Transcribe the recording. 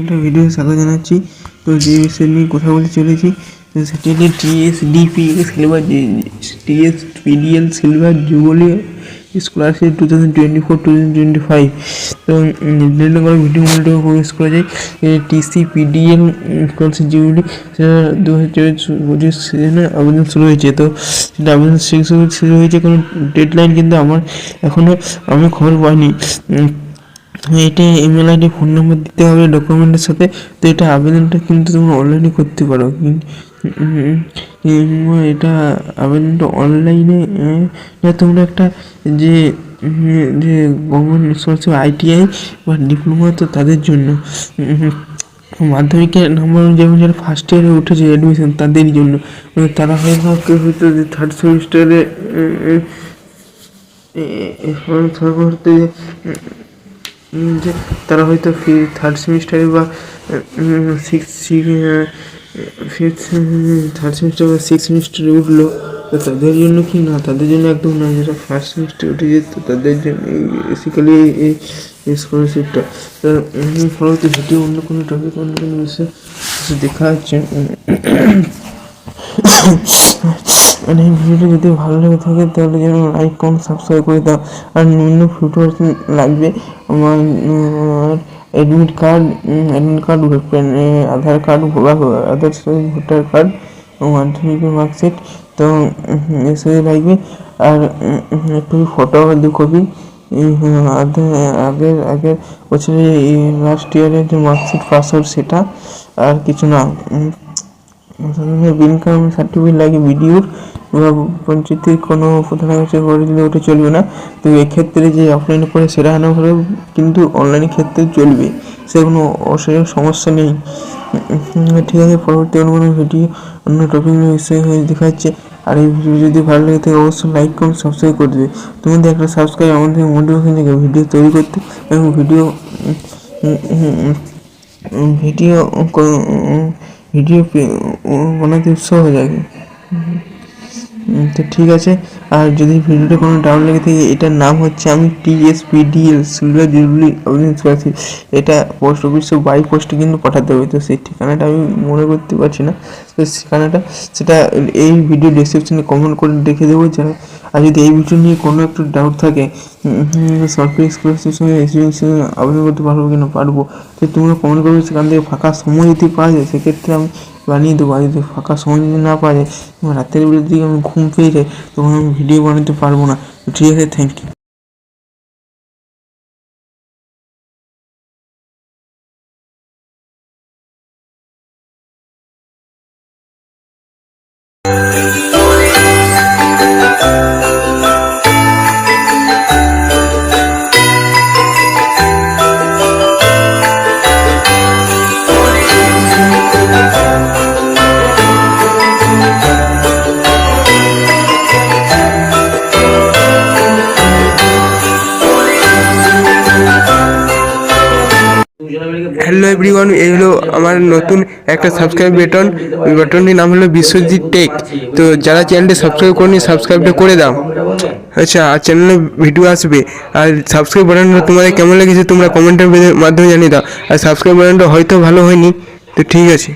একটা ভিডিও স্বাগত জানাচ্ছি। তো যে বিষয় নিয়ে কথা বলতে চলেছি তো সেটি হচ্ছে টিএসডিপিএল সিলভার টিএসপিডিএল সিলভার জুবিলি স্কলারশিপ 2024-2025। তো নির্ধারিত করা ভিডিও মূল্যটা প্রবেশ করা যায় টিসিপিডিএল স্কলারশিপ জুবিলি সেটা 2024-25 সিজনে আবেদন শুরু হয়েছে। তো সেটা আবেদন শুরু হয়েছে, কোনো ডেডলাইন কিন্তু আমার এখনও আমি খবর পাইনি। এটা ইমেল আইডি ফোন নাম্বার দিতে হবে ডকুমেন্টের সাথে। তো এটা আবেদনটা কিন্তু তোমরা অনলাইনে করতে পারো। এটা আবেদনটা অনলাইনে তোমরা একটা যে যে গভর্নমেন্ট স্কলারশিপ আইটিআই বা ডিপ্লোমা, তো তাদের জন্য মাধ্যমিকের নাম্বার যেমন যারা ফার্স্ট ইয়ারে উঠেছে অ্যাডমিশন তাদের জন্য, তারা হয়তো থার্ড সেমিস্টারে যে তারা হয়তো থার্ড সেমিস্টারে বা থার্ড সেমিস্টার বা সিক্স সেমিস্টারে উঠলো, তো তাদের জন্য কি না, তাদের জন্য একদম না। যারা ফার্স্ট সেমিস্টারে উঠে যেত তাদের জন্য বেসিক্যালি এই স্কলারশিপটা। পরবর্তী ভিডিও অন্য কোনো টপিক অন্য কোনো বিষয়ে দেখা হচ্ছে। মানে এই ভিডিওটা যদি ভালো লেগে থাকে তাহলে যেন লাইক কমেন্ট সাবস্ক্রাইব করে দাও। আর অন্য ফটো লাগবে আমার অ্যাডমিট কার্ড, আধার কার্ড বা ভোটার কার্ড, মাধ্যমিকের মার্কশিট, তো এসব লাগবে। আর একটু ফটো 2 কপি আগের বছরে লাস্ট ইয়ারের যে মার্কশিট পাসওয়ার্ড সেটা, আর কিছু না। ইনকাম সার্টিফিকেট লাগে ভিডিওর বা পঞ্চায়েতের কোনো প্রধানের কাছে করে দিলে ওটা চলবে না। তো এক্ষেত্রে যে অফলাইনে করে সেটা আনা হলেও কিন্তু অনলাইনের ক্ষেত্রে চলবে, সে কোনো সমস্যা নেই। ঠিক আছে, পরবর্তী অন্য কোনো ভিডিও অন্য টপিক বিষয়ে দেখা যাচ্ছে। আর এই ভিডিও যদি ভালো লাগে থাকে অবশ্যই লাইক কমেন্ট সাবস্ক্রাইব করে দেবে। তোমাদের একটা সাবস্ক্রাইব আমাদের মোটিভেশন থেকে ভিডিও তৈরি করতে এবং ভিডিও বানাতে উৎসাহ হয়ে যাবে। তো ঠিক আছে, আর যদি ভিডিওটা কোনো ডাউন লেগে থাকে, এটার নাম হচ্ছে আমি টিএসপিডিএল সিলভার জুবিলি আবেদন করেছি। এটা পোস্ট অফিসে বাই পোস্টে কিন্তু পাঠাতে হবে। তো সেই ঠিকানাটা আমি মনে করতে পারছি না, তো ঠিকানাটা সেটা এই ভিডিও ডেসক্রিপশনে কমেন্ট করে দেখে দেবো। যারা আর যদি এই ভিডিও নিয়ে কোনো একটু ডাউট থাকে, সরকারি স্কলারশিপ সঙ্গে আবেদন করতে পারবো কি না পারবো, তো তোমরা কমেন্ট করবে। সেখান থেকে ফাঁকা সময় যদি পাওয়া যায় সেক্ষেত্রে আমি বানিয়ে দেবো। আর যদি ফাঁকা সময় যদি না পাওয়া যায়, রাতের বেলার দিকে আমি ঘুম পেয়ে যাই, তখন আমি ভিডিও বানাতে পারবো না। ঠিক আছে, থ্যাংক ইউ। হ্যালো এভরিওয়ান, এই হলো আমার নতুন একটা সাবস্ক্রাইব বাটনটির নাম হলো বিশ্বজিৎ টেক। তো যারা চ্যানেলটি সাবস্ক্রাইব করেনি সাবস্ক্রাইবটা করে দাও। আচ্ছা, আর চ্যানেলে ভিডিও আসবে। আর সাবস্ক্রাইব বাটনটা তোমাদের কেমন লেগেছে তোমরা কমেন্টের মাধ্যমে জানিয়ে দাও। আর সাবস্ক্রাইব বাটনটা হয়তো ভালো হয়নি, তো ঠিক আছে।